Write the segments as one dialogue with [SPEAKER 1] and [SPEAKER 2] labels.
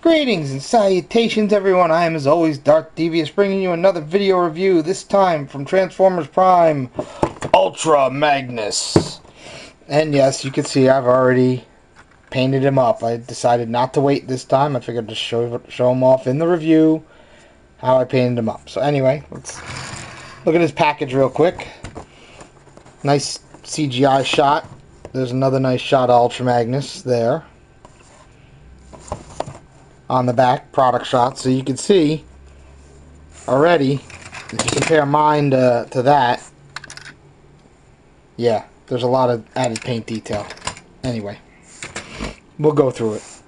[SPEAKER 1] Greetings and salutations, everyone. I am, as always, darthdevious, bringing you another video review, this time from Transformers Prime Ultra Magnus. And yes, you can see I've already painted him up. I decided not to wait this time. I figured to show him off in the review how I painted him up. So anyway, let's look at his package real quick. Nice CGI shot. There's another nice shot of Ultra Magnus there. On the back, product shot, so you can see already, if you compare mine to that, yeah, there's a lot of added paint detail. Anyway, we'll go through it.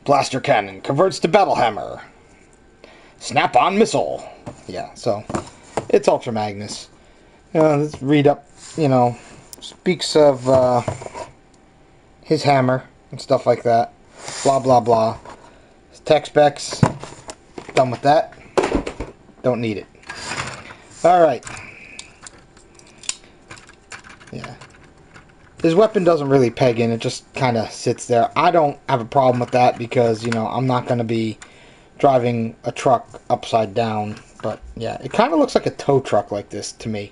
[SPEAKER 1] Blaster cannon converts to battle hammer. Snap-on missile. Yeah, so it's Ultra Magnus. Let's read up, speaks of his hammer and stuff like that. Blah, blah, blah. Tech specs. Done with that. Don't need it. Alright. Yeah. His weapon doesn't really peg in. It just kind of sits there. I don't have a problem with that because, I'm not going to be driving a truck upside down. But, yeah. It kind of looks like a tow truck like this to me.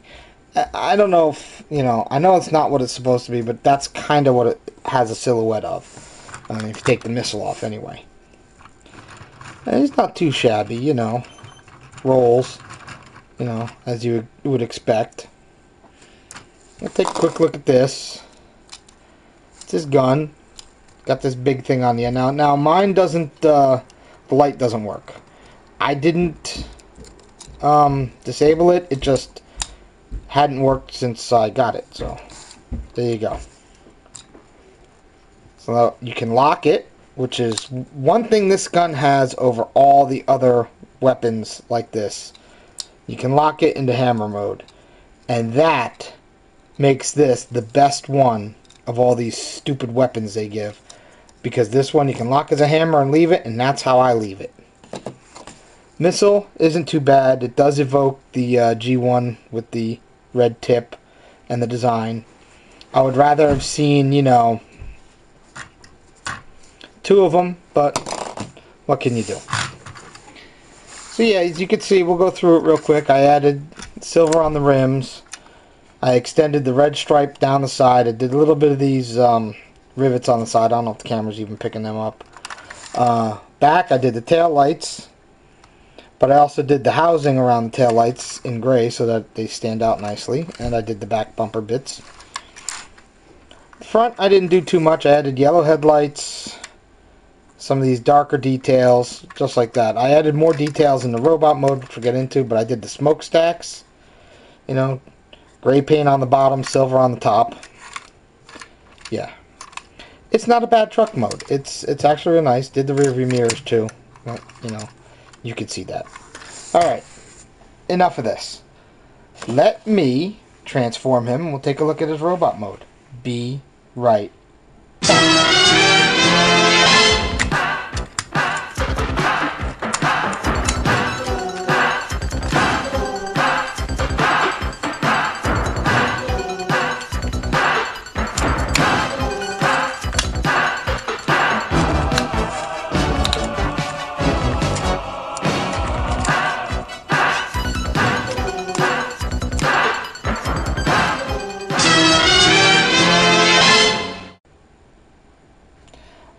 [SPEAKER 1] I don't know if, I know it's not what it's supposed to be, but that's kind of what it has a silhouette of. If you take the missile off, anyway. And it's not too shabby, rolls, as you would expect. Let's take a quick look at this. It's his gun. Got this big thing on the end. Now mine doesn't, the light doesn't work. I didn't disable it. It just hadn't worked since I got it. So, there you go. So you can lock it, which is one thing this gun has over all the other weapons like this. You can lock it into hammer mode. And that makes this the best one of all these stupid weapons they give. Because this one you can lock as a hammer and leave it, and that's how I leave it. Missile isn't too bad. It does evoke the G1 with the red tip and the design. I would rather have seen, two of them, but what can you do? So yeah, as you can see, we'll go through it real quick. I added silver on the rims. I extended the red stripe down the side. I did a little bit of these rivets on the side. I don't know if the camera's even picking them up. Back, I did the tail lights, but I also did the housing around the tail lights in gray so that they stand out nicely. And I did the back bumper bits. Front, I didn't do too much. I added yellow headlights. Some of these darker details, just like that. I added more details in the robot mode, which we'll get into, but I did the smokestacks. Gray paint on the bottom, silver on the top. Yeah. It's not a bad truck mode. It's actually really nice. Did the rear view mirrors too. Well, you could see that. Alright. Enough of this. Let me transform him, and we'll take a look at his robot mode. Be right back.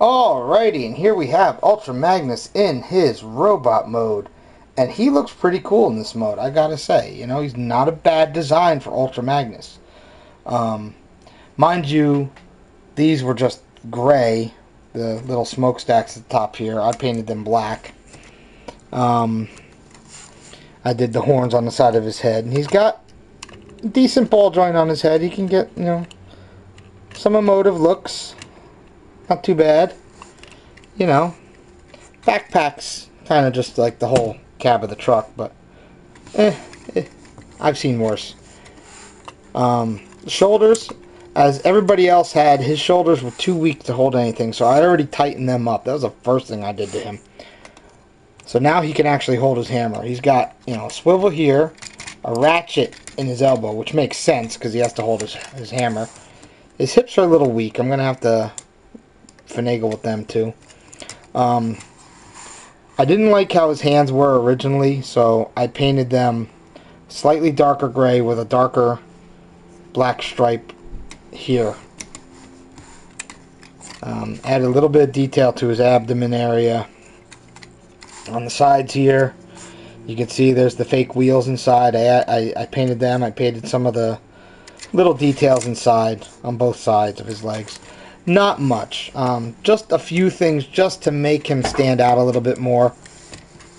[SPEAKER 1] Alrighty, and here we have Ultra Magnus in his robot mode. And he looks pretty cool in this mode, I gotta say. He's not a bad design for Ultra Magnus. Mind you, these were just gray, the little smokestacks at the top here. I painted them black. I did the horns on the side of his head. And he's got a decent ball joint on his head. He can get, some emotive looks. Not too bad. Backpack's kind of just like the whole cab of the truck, but I've seen worse. Shoulders, as everybody else had, his shoulders were too weak to hold anything, so I already tightened them up. That was the first thing I did to him. So now he can actually hold his hammer. He's got, a swivel here, a ratchet in his elbow, which makes sense because he has to hold his hammer. His hips are a little weak. I'm going to have to finagle with them too. I didn't like how his hands were originally, so I painted them slightly darker gray with a darker black stripe here. Add a little bit of detail to his abdomen area. On the sides here, you can see there's the fake wheels inside. I painted them. I painted some of the little details inside on both sides of his legs. Not much. Just a few things just to make him stand out a little bit more.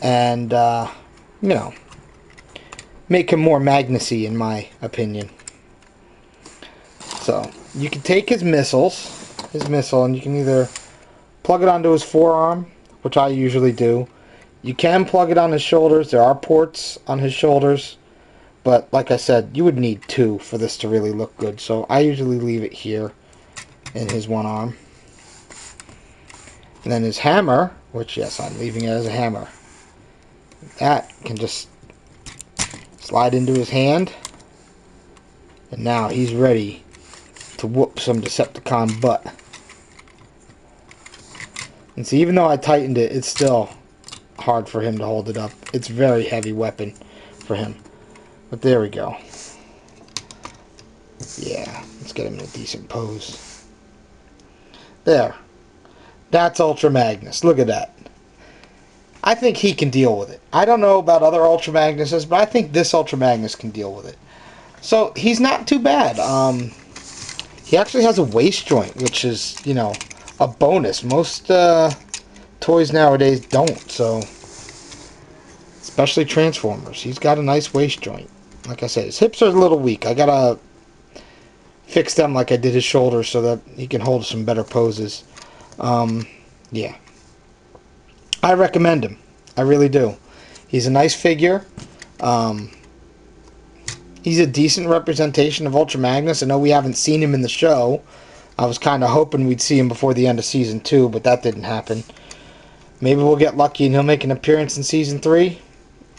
[SPEAKER 1] And, you know, make him more Magnus-y in my opinion. So, you can take his missile, and you can either plug it onto his forearm, which I usually do. You can plug it on his shoulders. There are ports on his shoulders. But, like I said, you would need 2 for this to really look good. So, I usually leave it here in his one arm. And then his hammer, which, yes, I'm leaving it as a hammer. That can just slide into his hand. And now he's ready to whoop some Decepticon butt. And see, even though I tightened it, it's still hard for him to hold it up. It's a very heavy weapon for him. But there we go. Yeah, let's get him in a decent pose. There. That's Ultra Magnus. Look at that. I think he can deal with it. I don't know about other Ultra Magnuses, but I think this Ultra Magnus can deal with it. So, he's not too bad. He actually has a waist joint, which is, you know, a bonus. Most toys nowadays don't, so... Especially Transformers. He's got a nice waist joint. Like I said, his hips are a little weak. I gotta fix them like I did his shoulders so that he can hold some better poses. Yeah. I recommend him. I really do. He's a nice figure. He's a decent representation of Ultra Magnus. I know we haven't seen him in the show. I was kind of hoping we'd see him before the end of Season 2, but that didn't happen. Maybe we'll get lucky and he'll make an appearance in Season 3.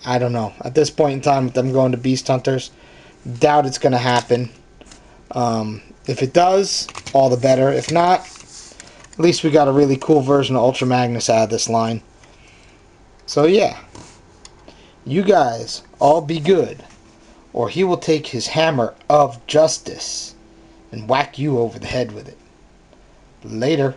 [SPEAKER 1] I don't know. At this point in time, with them going to Beast Hunters, doubt it's going to happen. If it does, all the better. If not, at least we got a really cool version of Ultra Magnus out of this line. So yeah, you guys all be good, or he will take his hammer of justice and whack you over the head with it. Later.